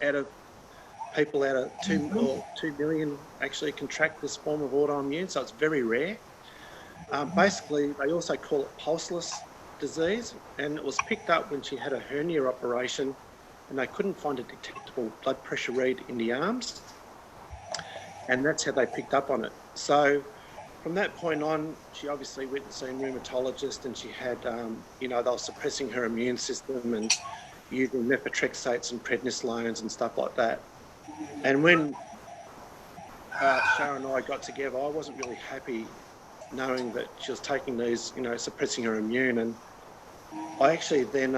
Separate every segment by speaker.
Speaker 1: out of 2 million actually contract this form of autoimmune, so it's very rare. Basically, they also call it pulseless disease, and it was picked up when she had a hernia operation, and they couldn't find a detectable blood pressure read in the arms, and that's how they picked up on it. So from that point on, she obviously went and seen a rheumatologist, and she had, they were suppressing her immune system and using methotrexates and prednislones and stuff like that. And when Shara and I got together, I wasn't really happy knowing that she was taking these, suppressing her immune. And I actually then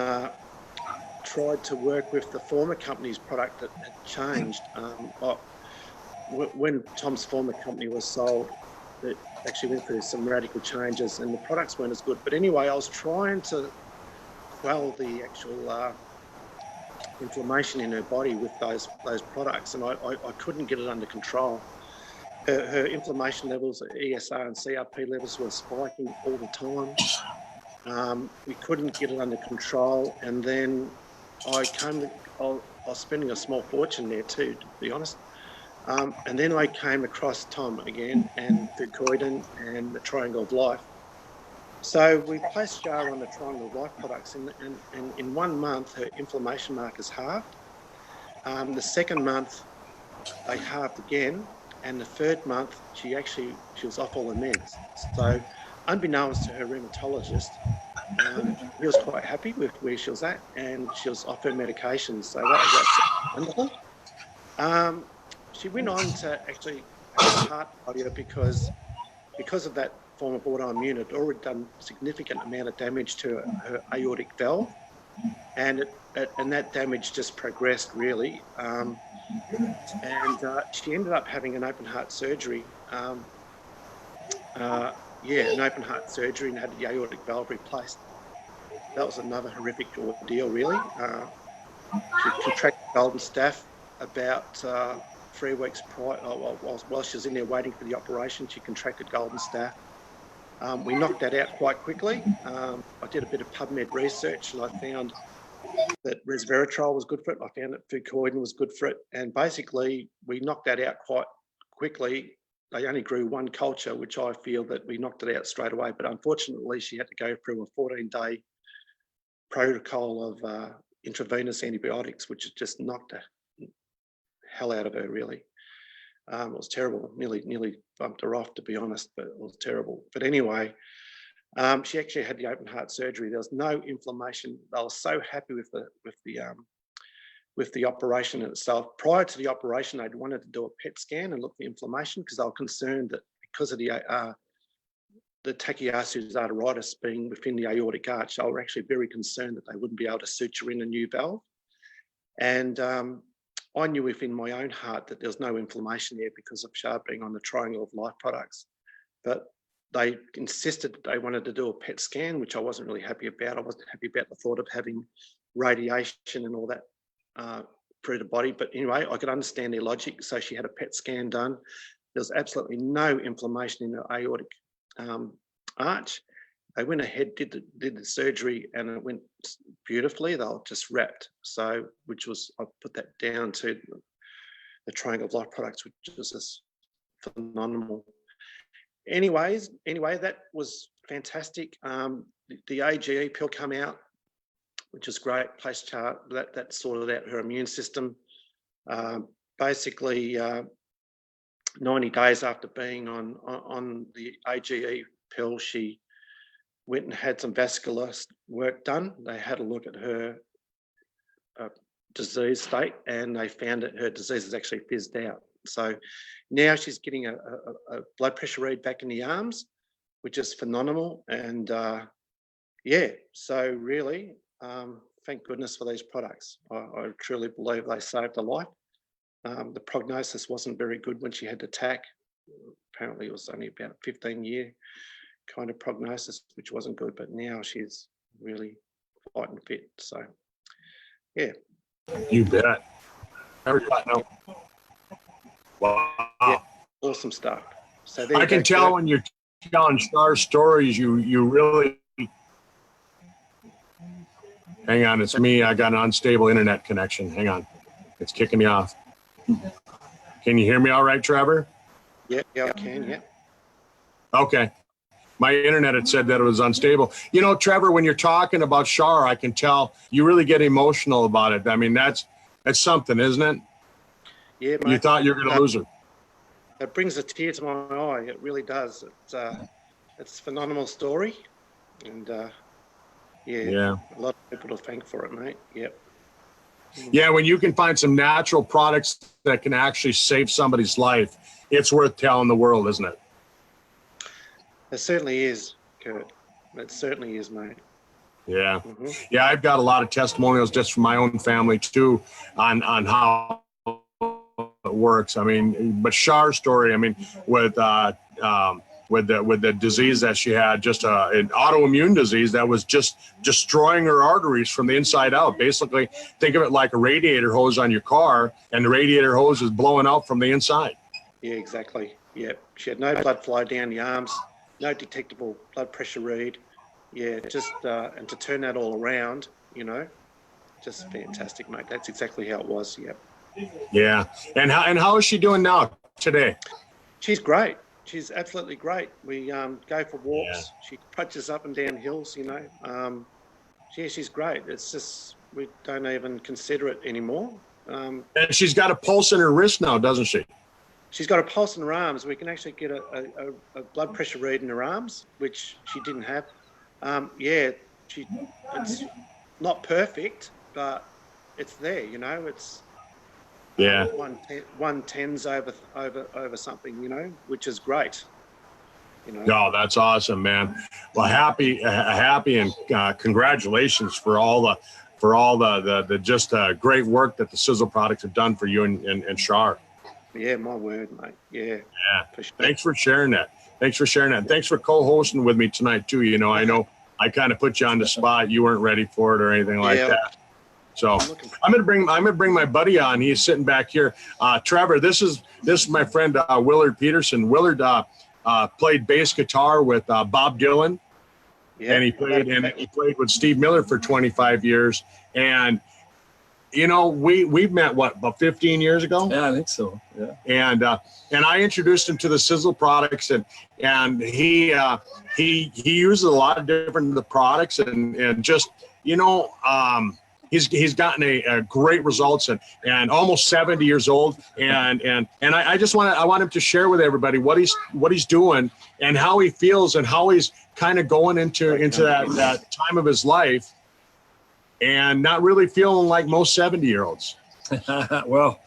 Speaker 1: tried to work with the former company's product that had changed. When Tom's former company was sold, it actually went through some radical changes and the products weren't as good. But anyway, I was trying to quell the actual inflammation in her body with those products, and I couldn't get it under control. Her inflammation levels, ESR and CRP levels were spiking all the time. We couldn't get it under control, and then I was spending a small fortune there too, to be honest. And then I came across Tom again and Fucoidin and the Triangle of Life. So we placed Shara on the Triangle of Life products, and in 1 month her inflammation markers halved. The second month they halved again, and the third month she was off all the meds. So unbeknownst to her rheumatologist, he was quite happy with where she was at, and she was off her medications. So that was absolutely wonderful. She went on to actually have a heart failure because of that form of autoimmune. It had already done a significant amount of damage to her aortic valve, and that damage just progressed really. And she ended up having an open heart surgery. An open heart surgery, and had the aortic valve replaced. That was another horrific ordeal, really. She contracted golden staph about 3 weeks prior. While she was in there waiting for the operation, she contracted golden staph. We knocked that out quite quickly. I did a bit of PubMed research, and I found that resveratrol was good for it. I found that fucoidin was good for it, and basically we knocked that out quite quickly. They only grew one culture, which I feel that we knocked it out straight away. But unfortunately, she had to go through a 14-day protocol of intravenous antibiotics, which just knocked the hell out of her, really. It was terrible. Nearly bumped her off, to be honest, but it was terrible. But anyway, she actually had the open heart surgery. There was no inflammation. I was so happy with the operation itself. Prior to the operation, they'd wanted to do a PET scan and look for inflammation, because they were concerned that because of the Takayasu's arteritis being within the aortic arch, they were actually very concerned that they wouldn't be able to suture in a new valve. And I knew within my own heart that there was no inflammation there because of Shara being on the Triangle of Life products. But they insisted that they wanted to do a PET scan, which I wasn't really happy about. I wasn't happy about the thought of having radiation and all that through the body. But anyway, I could understand their logic. So she had a PET scan done. There was absolutely no inflammation in the aortic arch. They went ahead, did the surgery, and it went beautifully. They were just wrapped. So, I put that down to the Triangle of Life products, which was just phenomenal. Anyway, that was fantastic. The AGE pill came out, which is great. Placed Shara, that sorted out her immune system. Basically, 90 days after being on the AGE pill, she went and had some vascular work done. They had a look at her disease state, and they found that her disease is actually fizzed out. So now she's getting a blood pressure read back in the arms, which is phenomenal. And so really, thank goodness for these products. I truly believe they saved her life. The prognosis wasn't very good when she had the TAC. Apparently it was only about 15-year kind of prognosis, which wasn't good, but now she's really fighting fit. So, yeah.
Speaker 2: You bet. Never got no. Wow.
Speaker 1: Yeah, awesome stuff. So
Speaker 2: I can tell when you're telling star stories, you really. Hang on, it's me. I got an unstable internet connection. Hang on. It's kicking me off. Can you hear me all right, Trevor?
Speaker 1: Yeah, I can, yeah.
Speaker 2: Okay. My internet had said that it was unstable. You know, Trevor, when you're talking about Shar, I can tell you really get emotional about it. I mean, that's something, isn't it?
Speaker 1: Yeah, mate.
Speaker 2: You thought you were going to lose her.
Speaker 1: It brings a tear to my eye. It really does. It's a phenomenal story. And, yeah, a lot of people to thank for it, mate. Yep.
Speaker 2: Yeah, when you can find some natural products that can actually save somebody's life, it's worth telling the world, isn't it?
Speaker 1: It certainly is, Kurt. It certainly is, mate.
Speaker 2: Yeah.
Speaker 1: Mm-hmm.
Speaker 2: Yeah, I've got a lot of testimonials just from my own family too on how it works. I mean, but Char's story, I mean, with the disease that she had, just an autoimmune disease that was just destroying her arteries from the inside out. Basically, think of it like a radiator hose on your car, and the radiator hose is blowing out from the inside.
Speaker 1: Yeah, exactly. Yeah, she had no blood flow down the arms, no detectable blood pressure read. Yeah, just and to turn that all around, you know, just fantastic, mate. That's exactly how it was. Yep.
Speaker 2: Yeah, and how is she doing now today?
Speaker 1: She's great. She's absolutely great. We go for walks.
Speaker 2: Yeah.
Speaker 1: She punches up and down hills. You know, yeah, she's great. It's just we don't even consider it anymore.
Speaker 2: And she's got a pulse in her wrist now, doesn't she?
Speaker 1: She's got a pulse in her arms. We can actually get a blood pressure read in her arms, which she didn't have. Yeah, it's not perfect, but it's there. You know, it's 110s over something. You know, which is great. You know.
Speaker 2: Oh, that's awesome, man. Well, happy and congratulations for all the just great work that the Sizzle products have done for you and Shar.
Speaker 1: Yeah, my word, mate. Yeah.
Speaker 2: For sure. Thanks for sharing that. Thanks for co-hosting with me tonight too. You know I kind of put you on the spot. You weren't ready for it or anything like that. So I'm gonna bring my buddy on. He's sitting back here. Trevor, this is my friend Willard Peterson. Willard played bass guitar with Bob Dylan, and he played with Steve Miller for 25 years. And you know, we've met about 15 years ago.
Speaker 3: Yeah, I think so. Yeah.
Speaker 2: And I introduced him to the Sizzle products, and he uses a lot of different products, and just he's gotten a great results, and almost 70 years old, and I want him to share with everybody what he's doing and how he feels and how he's kind of going into that time of his life. And not really feeling like most 70-year-olds.
Speaker 3: Well,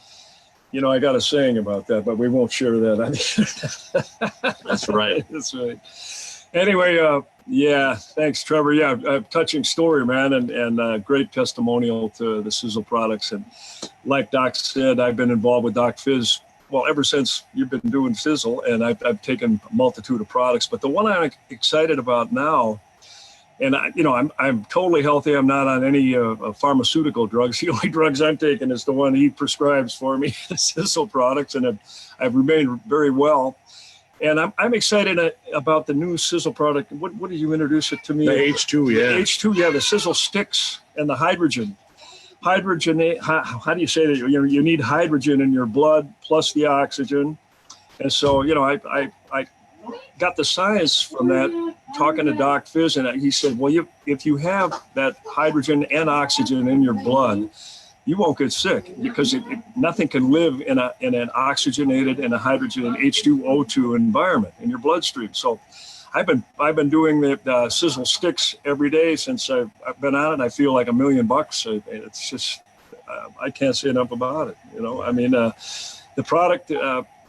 Speaker 3: you know, I got a saying about that, but we won't share that.
Speaker 2: That's right.
Speaker 3: That's right. Anyway, yeah, thanks, Trevor. Yeah, touching story, man, and great testimonial to the Sizzle products. And like Doc said, I've been involved with Doc Fizz, well, ever since you've been doing Sizzle, and I've taken a multitude of products. But the one I'm excited about now, and I'm totally healthy. I'm not on any pharmaceutical drugs. The only drugs I'm taking is the one he prescribes for me, the Sizzle products, and I've remained very well. And I'm excited about the new Sizzle product. What did you introduce it to me?
Speaker 2: The H2, yeah.
Speaker 3: The H2, yeah, the Sizzle sticks and the hydrogen. Hydrogen, how do you say that? You need hydrogen in your blood plus the oxygen. And so, you know, I got the science from that, talking to Doc Fizz, and he said, well, if you have that hydrogen and oxygen in your blood, you won't get sick, because nothing can live in an oxygenated and a hydrogen and H2O2 environment in your bloodstream. So I've been doing the Sizzle sticks every day since I've been on it. I feel like $1 million. It's just, I can't say enough about it. You know, I mean, the product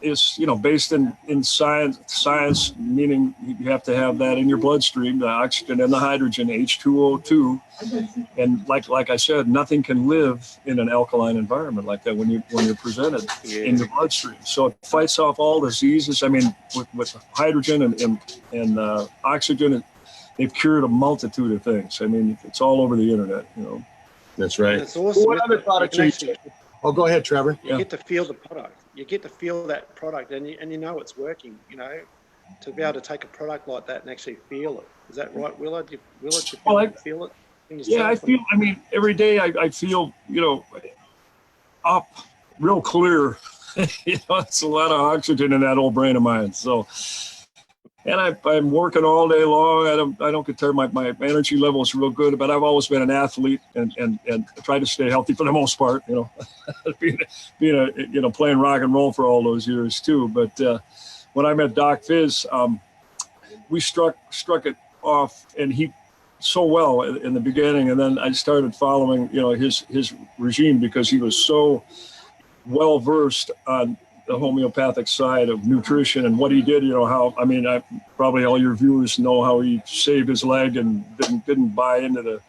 Speaker 3: is, you know, based in science, meaning you have to have that in your bloodstream, the oxygen and the hydrogen, H2O2. And like I said, nothing can live in an alkaline environment like that when you're presented in the bloodstream. So it fights off all diseases. I mean, with hydrogen and oxygen, they've cured a multitude of things. I mean, it's all over the internet, you know.
Speaker 2: That's right.
Speaker 1: It's awesome.
Speaker 2: What other products are you? Oh, go ahead, Trevor.
Speaker 1: You get to feel the product. You get to feel that product, and you know it's working. You know, to be able to take a product like that and actually feel it. Is that right, Willard? You feel it?
Speaker 3: Yeah, I feel. I mean, every day I feel. You know, up real clear. You know, it's a lot of oxygen in that old brain of mine. So, and I'm working all day long. I don't get tired. My energy level is real good, but I've always been an athlete and try to stay healthy for the most part, you know, being you know, playing rock and roll for all those years too. But when I met Doc Fizz, we struck it off, and he so well in the beginning. And then I started following, you know, his regime because he was so well versed on the homeopathic side of nutrition and what he did. You know, how, I mean, probably all your viewers know how he saved his leg and didn't buy into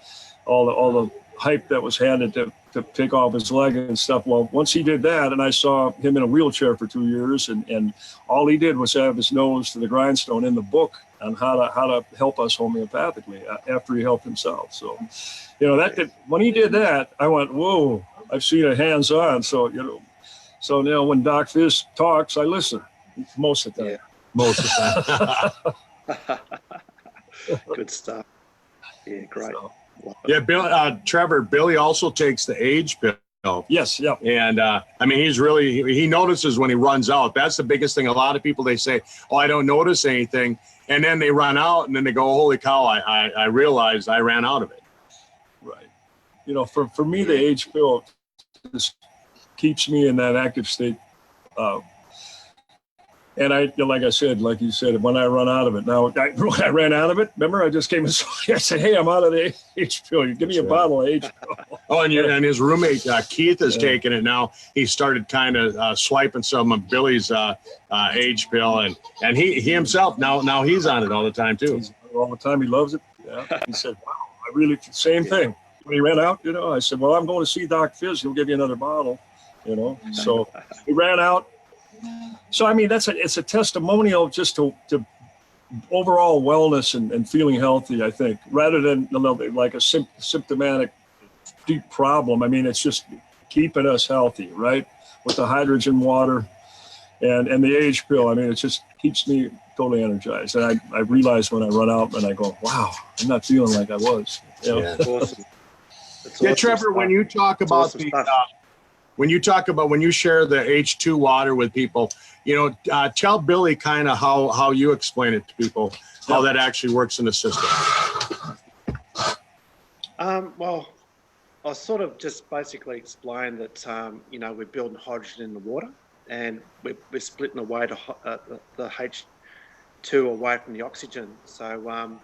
Speaker 3: all the hype that was handed to take off his leg and stuff. Well, once he did that, and I saw him in a wheelchair for 2 years, and all he did was have his nose to the grindstone in the book on how to help us homeopathically after he helped himself. So, you know, when he did that, I went, whoa, I've seen it hands-on. So, you know, now when Doc Fizz talks, I listen most of the time.
Speaker 1: Yeah.
Speaker 2: Most of the time.
Speaker 1: Good stuff. Yeah, great.
Speaker 3: So,
Speaker 2: Yeah, Trevor, Billy also takes the age pill.
Speaker 3: yes, yeah.
Speaker 2: And I mean, he notices when he runs out. That's the biggest thing. A lot of people, they say, oh, I don't notice anything. And then they run out and then they go, holy cow, I realized I ran out of it.
Speaker 3: Right. You know, for me, the age pill just keeps me in that active state. And like you said, when I run out of it, now when I ran out of it, remember I just came and I said, hey, I'm out of the H pill. You give me a bottle of H pill.
Speaker 2: Oh, and his roommate, Keith, is taking it now. He started kind of swiping some of Billy's age pill, and he himself, now he's on it all the time too.
Speaker 3: All the time. He loves it. Yeah. He said, wow, same thing. When he ran out, you know, I said, well, I'm going to see Doc Fizz. He'll give you another bottle, you know. So he ran out. So, I mean, it's a testimonial just to overall wellness and feeling healthy, I think, rather than like a symptomatic deep problem. I mean, it's just keeping us healthy, right? With the hydrogen water and the age pill. I mean, it just keeps me totally energized. And I realize when I run out and I go, wow, I'm not feeling like I was. You know?
Speaker 1: Yeah, awesome.
Speaker 2: Yeah, Trevor, when you talk about when you share the H2 water with people, you know, tell Billy kind of how you explain it to people, how that actually works in the system.
Speaker 1: Well, I sort of just basically explained that, you know, we're building hydrogen in the water and we're splitting away the H2 away from the oxygen. So,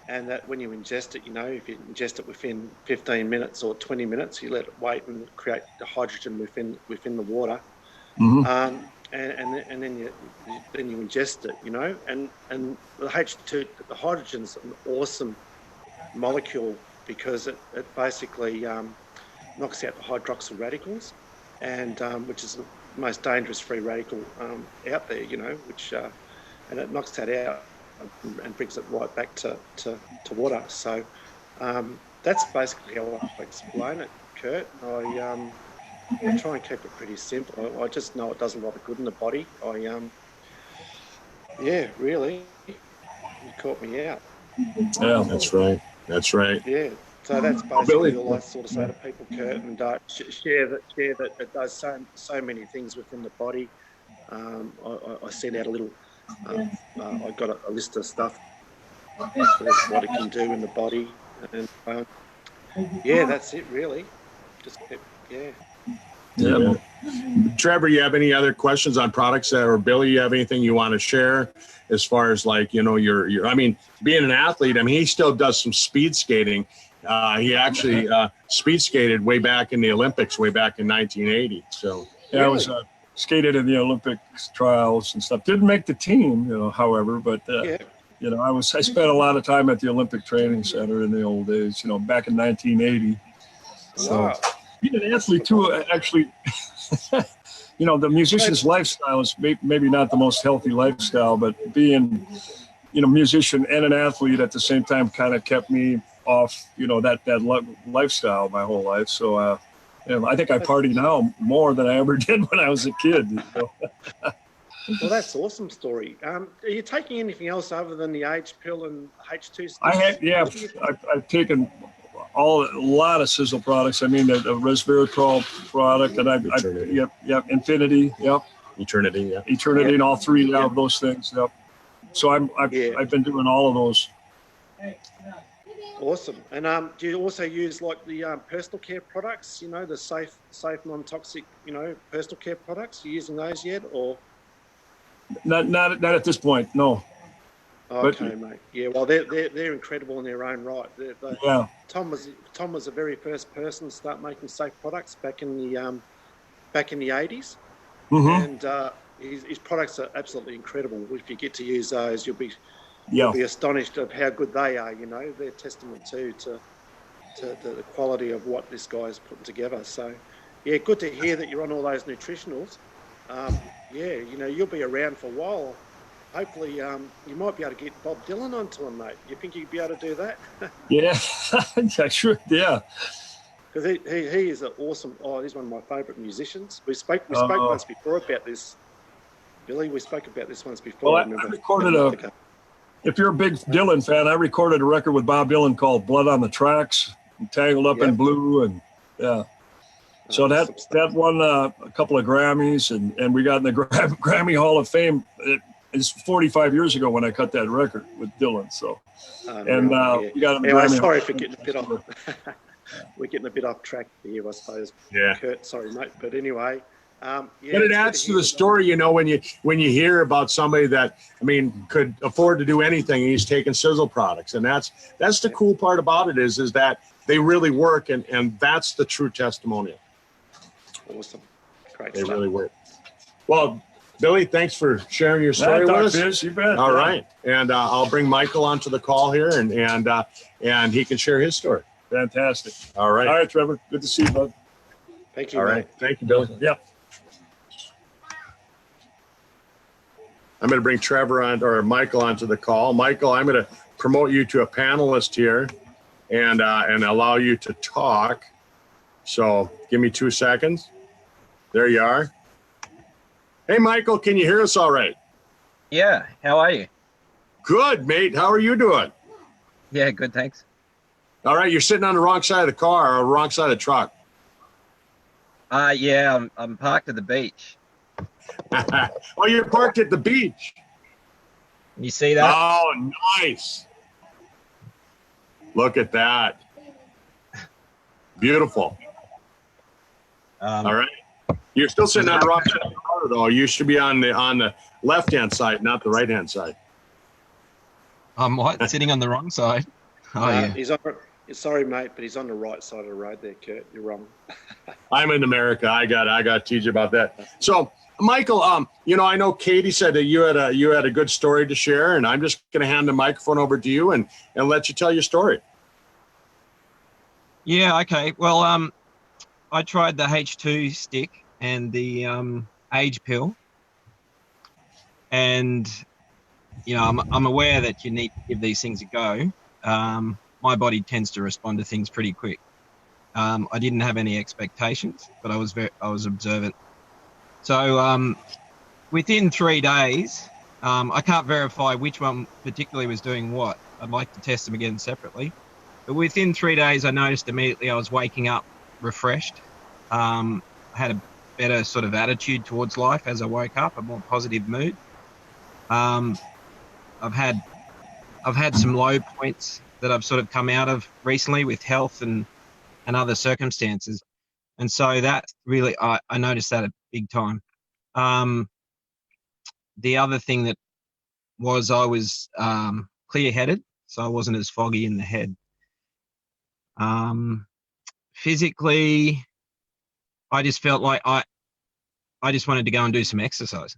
Speaker 1: and that when you ingest it, you know, if you ingest it within 15 minutes or 20 minutes, you let it wait and create the hydrogen within the water.
Speaker 3: Mm-hmm.
Speaker 1: And then you ingest it, you know, and the H2, the hydrogen's an awesome molecule because it basically knocks out the hydroxyl radicals, and which is the most dangerous free radical out there, you know, which and it knocks that out and brings it right back to water. So that's basically how I explain it, Kurt. I try and keep it pretty simple. I just know it does a lot of good in the body. Yeah, really, you caught me out.
Speaker 3: Yeah,
Speaker 2: that's right.
Speaker 1: Yeah, so that's basically all I sort of say to people, Kurt, and share that it does so many things within the body. I sent out a little. I got a list of stuff of what it can do in the body, and yeah, that's it really. Just
Speaker 2: Yeah. Trevor, you have any other questions on products or Billy, you have anything you want to share as far as like, you know, your I mean, being an athlete, I mean, he still does some speed skating. He actually speed skated way back in the Olympics, way back in 1980. So
Speaker 3: yeah, I was skated in the Olympics trials and stuff. Didn't make the team, you know, however, but you know, I spent a lot of time at the Olympic Training Center in the old days, you know, back in 1980. So
Speaker 1: wow.
Speaker 3: Being an athlete too, actually, you know, the musician's lifestyle is maybe not the most healthy lifestyle, but being, you know, musician and an athlete at the same time kind of kept me off, you know, that lifestyle my whole life. So, you know, I think I party now more than I ever did when I was a kid. You know?
Speaker 1: Well, that's an awesome story. Are you taking anything else other than the H pill and H2 sticks?
Speaker 3: I've taken a lot of Sizzle products. I mean, the resveratrol product, and yep, Infinity, yep,
Speaker 2: Eternity, yeah.
Speaker 3: Eternity, and all three of those things, yep. So I've been doing all of those.
Speaker 1: Awesome. And do you also use like the personal care products? You know, the safe, non-toxic, personal care products. You using those yet, or?
Speaker 3: Not at this point, no.
Speaker 1: Okay, mate. Yeah, well, they're incredible in their own right.
Speaker 3: Yeah.
Speaker 1: Tom was the very first person to start making safe products back in the 80s, and his products are absolutely incredible. If you get to use those, you'll be astonished of how good they are. You know, they're testament to the quality of what this guy's putting together. So, yeah, good to hear that you're on all those nutritionals. Yeah, you'll be around for a while. Hopefully, you might be able to get Bob Dylan onto him, mate. You think you'd be able to do that?
Speaker 3: Yeah, sure. Yeah,
Speaker 1: because he is an awesome. Oh, he's one of my favourite musicians. We spoke once before about this, Billy. We spoke about this once before.
Speaker 3: Well, I recorded if you're a big Dylan fan, I recorded a record with Bob Dylan called "Blood on the Tracks," Tangled Up in Blue, and yeah. So that won a couple of Grammys, and we got in the Grammy Hall of Fame. It's 45 years ago when I cut that record with Dylan. So, we got in the Grammy.
Speaker 1: Sorry for getting a bit off. We're getting a bit off track here, I suppose.
Speaker 2: Yeah.
Speaker 1: Kurt, sorry, mate. But anyway,
Speaker 2: but it adds to the story, when you hear about somebody that could afford to do anything, and he's taking Sizzle products, and that's the cool part about it is that they really work, and that's the true testimonial.
Speaker 1: Awesome, great.
Speaker 2: They really work. Well, Billy, thanks for sharing your story with us.
Speaker 3: Biz, you bet.
Speaker 2: All right, and I'll bring Michael onto the call here, and he can share his story.
Speaker 3: Fantastic.
Speaker 2: All right,
Speaker 3: Trevor. Good to see you, bud.
Speaker 1: Thank you.
Speaker 2: All right, thank you, Billy.
Speaker 3: Yeah.
Speaker 2: I'm going to bring Michael onto the call. Michael, I'm going to promote you to a panelist here, and allow you to talk. So give me 2 seconds. There you are. Hey, Michael, can you hear us all right?
Speaker 4: Yeah. How are you?
Speaker 2: Good, mate. How are you doing?
Speaker 4: Yeah, good, thanks.
Speaker 2: All right, you're sitting on the wrong side of the car or the wrong side of the truck.
Speaker 4: Yeah, I'm parked at the beach.
Speaker 2: Oh, you're parked at the beach.
Speaker 4: You see that?
Speaker 2: Oh, nice. Look at that. Beautiful. All right. You're still sitting on the wrong side of the car, though. You should be on the left-hand side, not the right-hand side.
Speaker 4: I'm what? Sitting on the wrong side? Oh, yeah.
Speaker 1: He's on. Sorry, mate, but he's on the right side of the road there, Kurt. You're wrong.
Speaker 2: I'm in America. I got to teach you about that. So, Michael, I know Katie said that you had a good story to share, and I'm just going to hand the microphone over to you and let you tell your story.
Speaker 4: Yeah. Okay. Well, I tried the H2 stick and the age pill, and I'm aware that you need to give these things a go. My body tends to respond to things pretty quick. I didn't have any expectations, but I was observant. So within 3 days, I can't verify which one particularly was doing what. I'd like to test them again separately. But within 3 days, I noticed immediately I was waking up refreshed. I had a better sort of attitude towards life as I woke up, a more positive mood. I've had some low points that I've sort of come out of recently with health and other circumstances. And so that really, I noticed that a big time. The other thing that was I was clear-headed, so I wasn't as foggy in the head. Physically, I just felt like I just wanted to go and do some exercise.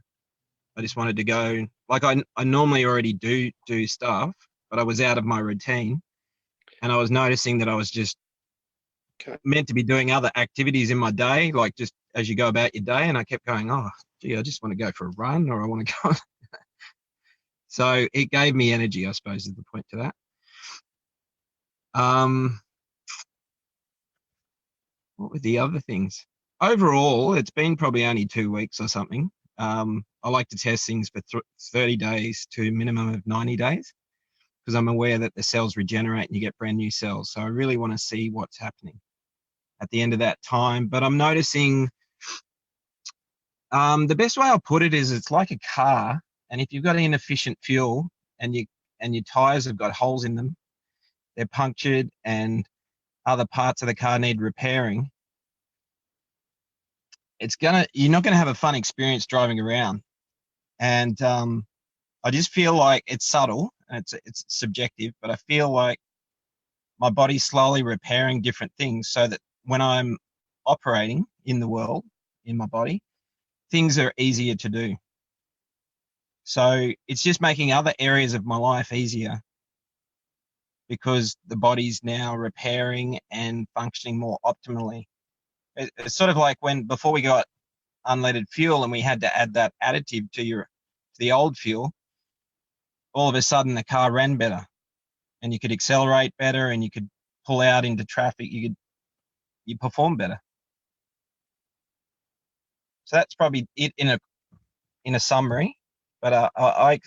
Speaker 4: I just wanted to go, like I normally already do stuff, but I was out of my routine, and I was noticing that I was just meant to be doing other activities in my day, like just as you go about your day. And I kept going, oh, gee, I just want to go for a run, or I want to go. So it gave me energy, I suppose, is the point to that. What were the other things? Overall, it's been probably only 2 weeks or something. I like to test things for 30 days to a minimum of 90 days. because I'm aware that the cells regenerate and you get brand new cells. So I really want to see what's happening at the end of that time. But I'm noticing the best way I'll put it is it's like a car, and if you've got inefficient fuel and your tires have got holes in them, they're punctured, and other parts of the car need repairing, you're not gonna have a fun experience driving around. And I just feel like it's subtle and it's subjective, but I feel like my body's slowly repairing different things so that when I'm operating in the world, in my body, things are easier to do. So it's just making other areas of my life easier because the body's now repairing and functioning more optimally. It's sort of like before we got unleaded fuel and we had to add that additive to the old fuel, all of a sudden the car ran better and you could accelerate better and you could pull out into traffic. You perform better. So that's probably it in a summary, but I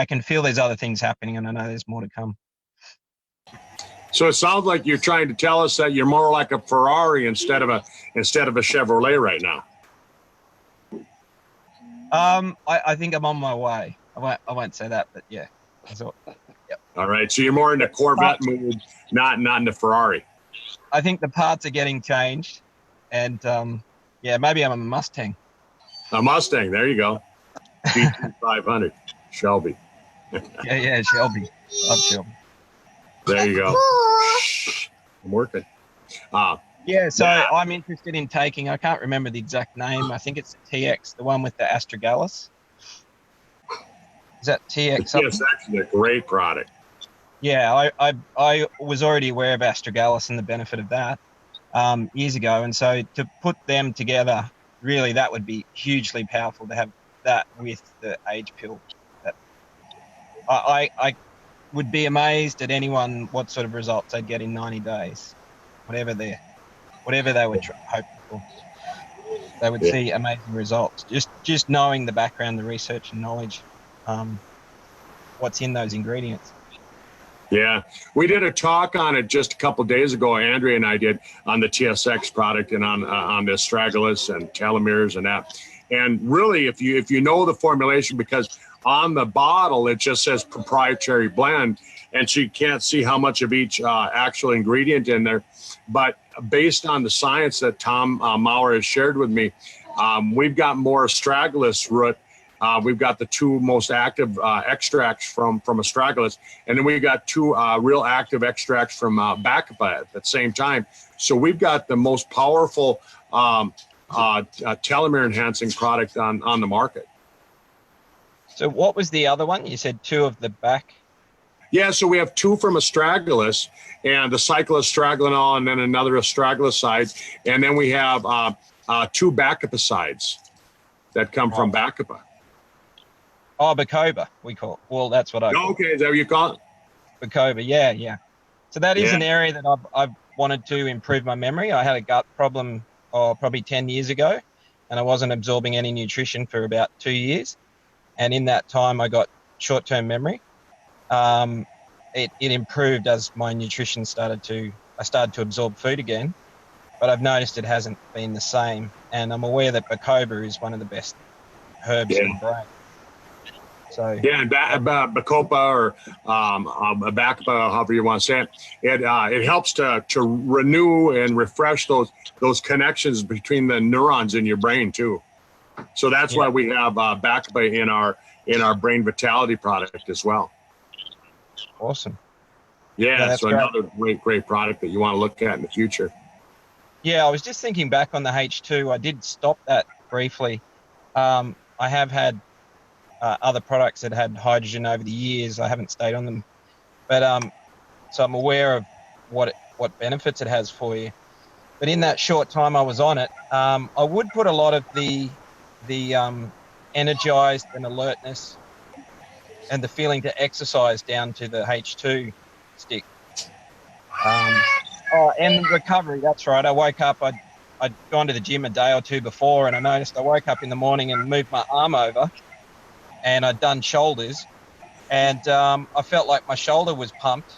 Speaker 4: can feel there's other things happening, and I know there's more to come.
Speaker 2: So it sounds like you're trying to tell us that you're more like a Ferrari instead of a Chevrolet right now.
Speaker 4: I think I'm on my way. I won't say that, but yeah. Yep.
Speaker 2: All right. So you're more in the Corvette mood, not in the Ferrari.
Speaker 4: I think the parts are getting changed, and yeah, maybe I'm a Mustang.
Speaker 2: A Mustang. There you go. GT500 Shelby.
Speaker 4: Yeah, Shelby. Love Shelby.
Speaker 2: There you go. I'm working.
Speaker 4: Yeah, so I'm interested in taking, I can't remember the exact name. I think it's the TX, the one with the Astragalus. Is that TX?
Speaker 2: The TSX is a great product.
Speaker 4: Yeah, I was already aware of Astragalus and the benefit of that years ago. And so to put them together, really, that would be hugely powerful to have that with the age pill. I would be amazed at anyone what sort of results they'd get in 90 days, whatever they were hoping for. They would see amazing results. Just knowing the background, the research and knowledge, what's in those ingredients.
Speaker 2: Yeah, we did a talk on it just a couple of days ago. Andrea and I did on the TSX product and on the astragalus and telomeres and that. And really, if you know the formulation, because on the bottle it just says proprietary blend, and so you can't see how much of each actual ingredient in there. But based on the science that Tom Maurer has shared with me, we've got more astragalus root. We've got the two most active extracts from astragalus, and then we've got two real active extracts from bacopa at the same time. So we've got the most powerful telomere enhancing product on the market.
Speaker 4: So what was the other one? You said two of the back?
Speaker 2: Yeah, so we have two from astragalus and the cycloastragalol, and then another astragaloside, and then we have two bacopicides that come from bacopa.
Speaker 4: Oh, bacopa, we call it. Well, that's what I call it.
Speaker 2: Okay, is that what you call it?
Speaker 4: Bacopa, yeah. So that is an area that I've wanted to improve my memory. I had a gut problem probably 10 years ago, and I wasn't absorbing any nutrition for about 2 years. And in that time, I got short-term memory. It improved as my nutrition I started to absorb food again, but I've noticed it hasn't been the same. And I'm aware that bacopa is one of the best herbs in the brain. So
Speaker 2: and bacopa or bacopa, however you want to say it, it helps to renew and refresh those connections between the neurons in your brain too. So that's why we have bacopa in our brain vitality product as well.
Speaker 4: Awesome.
Speaker 2: Yeah, so great. Another great product that you want to look at in the future.
Speaker 4: Yeah, I was just thinking back on the H2. I did stop that briefly. I have had other products that had hydrogen over the years. I haven't stayed on them, but so I'm aware of what benefits it has for you. But in that short time I was on it, I would put a lot of the energized and alertness and the feeling to exercise down to the H2 stick. And recovery, that's right. I woke up, I'd gone to the gym a day or two before, and I noticed I woke up in the morning and moved my arm over, and I'd done shoulders, and I felt like my shoulder was pumped,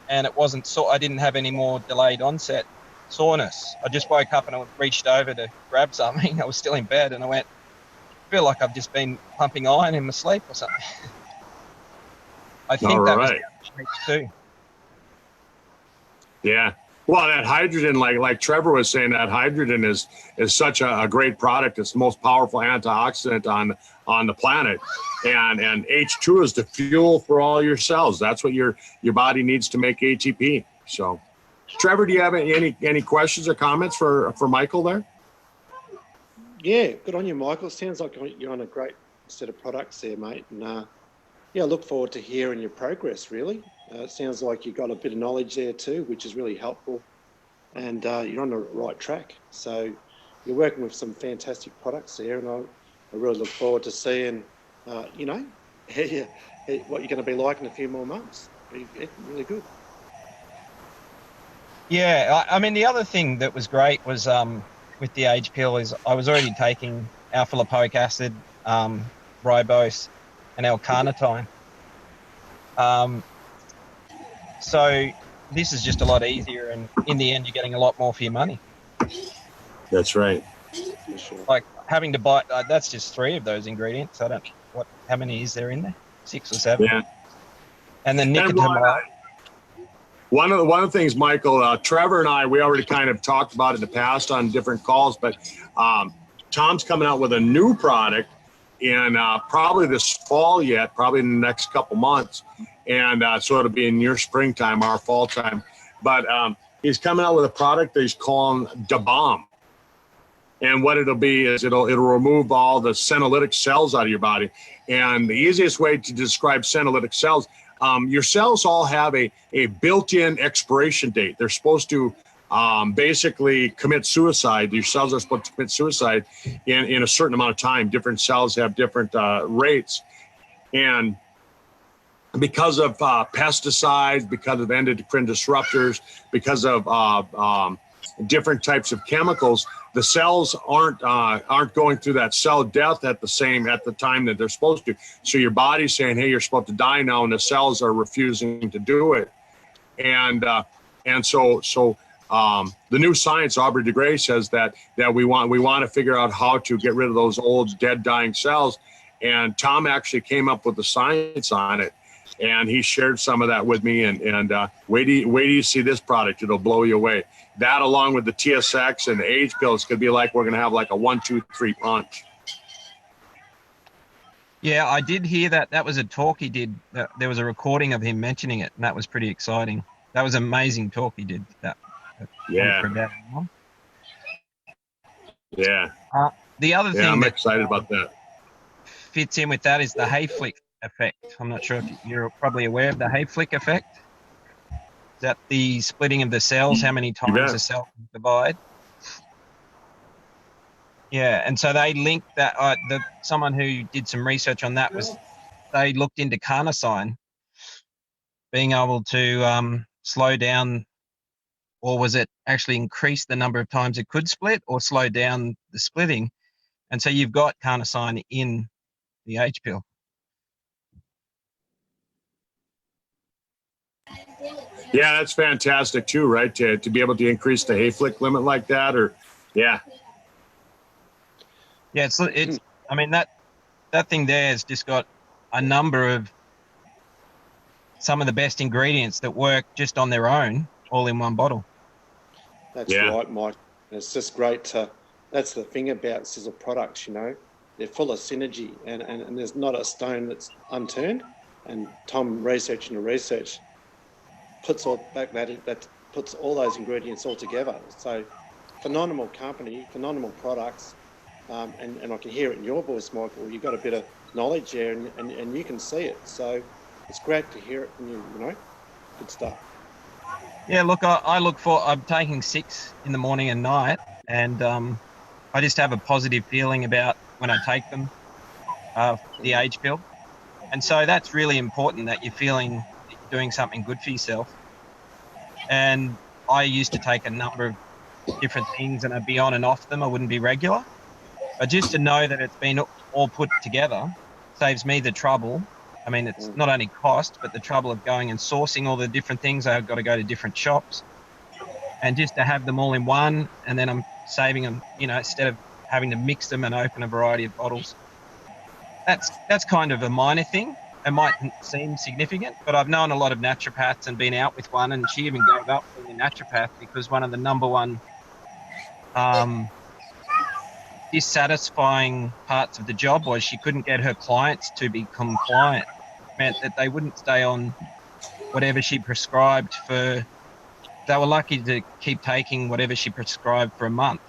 Speaker 4: and it wasn't I didn't have any more delayed onset soreness. I just woke up and I reached over to grab something. I was still in bed, and I went, I feel like I've just been pumping iron in my sleep or something. I think that was
Speaker 2: right.
Speaker 4: too.
Speaker 2: Yeah. Well, that hydrogen, like Trevor was saying, that hydrogen is such a great product. It's the most powerful antioxidant on the planet, and H2 is the fuel for all your cells. That's what your body needs to make ATP. So, Trevor, do you have any questions or comments for Michael there?
Speaker 1: Yeah, good on you, Michael. Sounds like you're on a great set of products there, mate. And yeah, I look forward to hearing your progress, really. It sounds like you've got a bit of knowledge there too, which is really helpful. And you're on the right track. So you're working with some fantastic products there, and I really look forward to seeing, you know, what you're going to be like in a few more months. Really good.
Speaker 4: Yeah, I mean, the other thing that was great was with the age pill is I was already taking alpha lipoic acid, ribose, and L-carnitine. So this is just a lot easier, and in the end, you're getting a lot more for your money.
Speaker 2: That's right.
Speaker 1: For sure.
Speaker 4: Like having to buy, that's just 3 of those ingredients. I don't, how many is there in there? 6 or 7?
Speaker 2: Yeah.
Speaker 4: And then nicotinamide.
Speaker 2: One of the things, Michael, Trevor and I, we already kind of talked about it in the past on different calls, but Tom's coming out with a new product in probably this fall yet, probably in the next couple months. And so it'll be in your springtime, our fall time. But he's coming out with a product that he's calling Da Bomb. And what it'll be is it'll remove all the senolytic cells out of your body. And the easiest way to describe senolytic cells, your cells all have a built-in expiration date. They're supposed to basically commit suicide. Your cells are supposed to commit suicide in a certain amount of time. Different cells have different rates. And because of pesticides, because of endocrine disruptors, because of different types of chemicals, the cells aren't going through that cell death at the time that they're supposed to. So your body's saying, "Hey, you're supposed to die now," and the cells are refusing to do it. And so the new science, Aubrey de Grey says that we want to figure out how to get rid of those old dead dying cells. And Tom actually came up with the science on it. And he shared some of that with me, and wait till you see this product. It'll blow you away. That, along with the TSX and the age pills, could be like we're going to have like a 1, 2, 3 punch.
Speaker 4: Yeah, I did hear that. That was a talk he did. There was a recording of him mentioning it, and that was pretty exciting. That was an amazing talk he did.
Speaker 2: Yeah. Yeah.
Speaker 4: The other thing
Speaker 2: I'm excited about that.
Speaker 4: Fits in with that is the Hayflick effect. I'm not sure if you're probably aware of the Hayflick effect. Is that the splitting of the cells, how many times a cell can divide? Yeah, and so they linked that. Someone who did some research on that they looked into carnosine being able to slow down, or was it actually increase the number of times it could split, or slow down the splitting? And so you've got carnosine in the H pill.
Speaker 2: Yeah, that's fantastic too, right? To be able to increase the Hayflick limit like that, or yeah.
Speaker 4: Yeah, it's. I mean, that thing there has just got a number of some of the best ingredients that work just on their own, all in one bottle.
Speaker 1: That's right, Mike. And it's just great that's the thing about Sizzle products, you know. They're full of synergy, and there's not a stone that's unturned. And Tom researching the research puts all those ingredients all together. So phenomenal company, phenomenal products. And I can hear it in your voice, Michael. You've got a bit of knowledge there, and you can see it. So it's great to hear it from you, you know. Good stuff.
Speaker 4: Yeah, look, I'm taking 6 in the morning and night, and I just have a positive feeling about when I take them, the age pill. And so that's really important, that you're feeling that you're doing something good for yourself. And I used to take a number of different things, and I'd be on and off them. I wouldn't be regular. But just to know that it's been all put together saves me the trouble I mean, it's not only cost, but the trouble of going and sourcing all the different things. I've got to go to different shops, and just to have them all in one, and then I'm saving them, you know, instead of having to mix them and open a variety of bottles. That's kind of a minor thing. It mightn't seem significant, but I've known a lot of naturopaths and been out with one, and she even gave up being a naturopath because one of the number one dissatisfying parts of the job was she couldn't get her clients to be compliant. It meant that they wouldn't stay on whatever she prescribed for. They were lucky to keep taking whatever she prescribed for a month.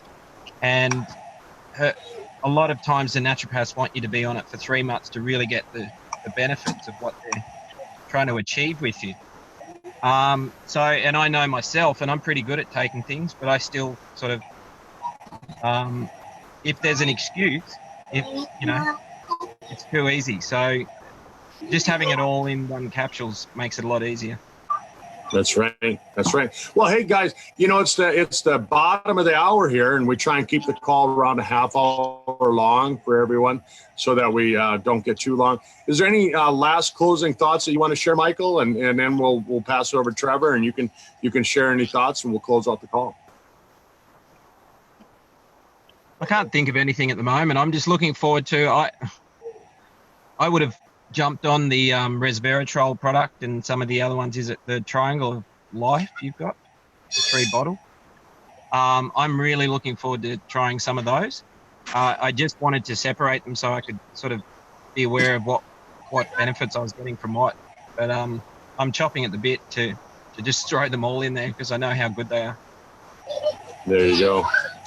Speaker 4: And a lot of times the naturopaths want you to be on it for 3 months to really get the benefits of what they're trying to achieve with you. So, and I know myself, and I'm pretty good at taking things, but I still sort of, if there's an excuse, if, you know, it's too easy. So just having it all in one capsules makes it a lot easier.
Speaker 2: That's right. That's right. Well, hey guys, you know, it's the bottom of the hour here, and we try and keep the call around a half hour long for everyone, so that we don't get too long. Is there any last closing thoughts that you want to share, Michael? And then we'll pass it over to Trevor, and you can share any thoughts, and we'll close out the call.
Speaker 4: I can't think of anything at the moment. I'm just looking forward to. I would have jumped on the resveratrol product and some of the other ones. Is it the Triangle of Life you've got? The 3 bottle. I'm really looking forward to trying some of those. I just wanted to separate them so I could sort of be aware of what benefits I was getting from what. But I'm chopping at the bit to just throw them all in there because I know how good they are.
Speaker 2: There you go.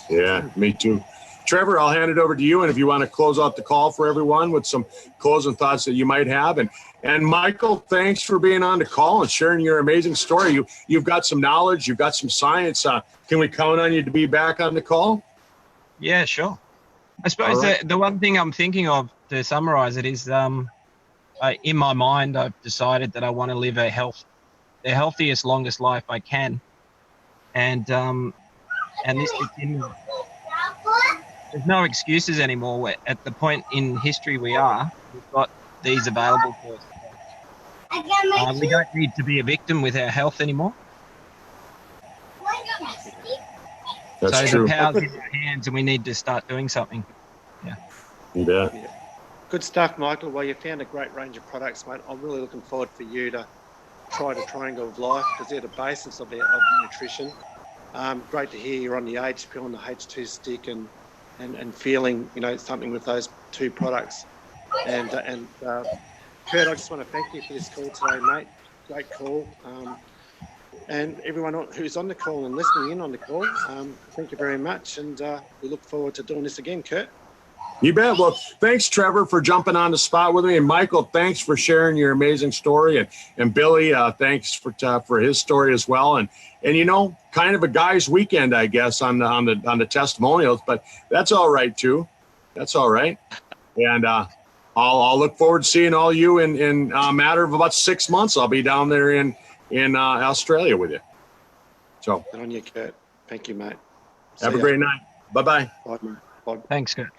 Speaker 2: Yeah, me too. Trevor, I'll hand it over to you, and if you want to close out the call for everyone with some closing thoughts that you might have. And Michael, thanks for being on the call and sharing your amazing story. You've got some knowledge, you've got some science. Can we count on you to be back on the call?
Speaker 4: Yeah, sure. I suppose the one thing I'm thinking of to summarize it is, in my mind, I've decided that I want to live the healthiest, longest life I can. And this fits in. There's no excuses anymore. We're at the point in history we've got these available to us. We don't need to be a victim with our health anymore.
Speaker 2: That's true.
Speaker 4: The power's in our hands, and we need to start doing something. Yeah.
Speaker 2: You bet.
Speaker 1: Yeah. Good stuff, Michael. Well, you found a great range of products, mate. I'm really looking forward for you to try the Triangle of Life because they're the basis of nutrition. Great to hear you're on the age pill and the H2 stick and feeling, you know, something with those 2 products. And Kurt, I just want to thank you for this call today, mate. Great call. And everyone who's on the call and listening in on the call, thank you very much. And we look forward to doing this again, Kurt.
Speaker 2: You bet. Well, thanks, Trevor, for jumping on the spot with me. And Michael, thanks for sharing your amazing story. And Billy, thanks for his story as well. And you know, kind of a guy's weekend, I guess, on the testimonials, but that's all right too. That's all right. And I'll look forward to seeing all you in a matter of about 6 months. I'll be down there in Australia with you. So
Speaker 1: Good on you, Kurt. Thank you, mate.
Speaker 2: Have a great night. Bye-bye.
Speaker 1: Bye, mate. Bye.
Speaker 4: Thanks, Kurt.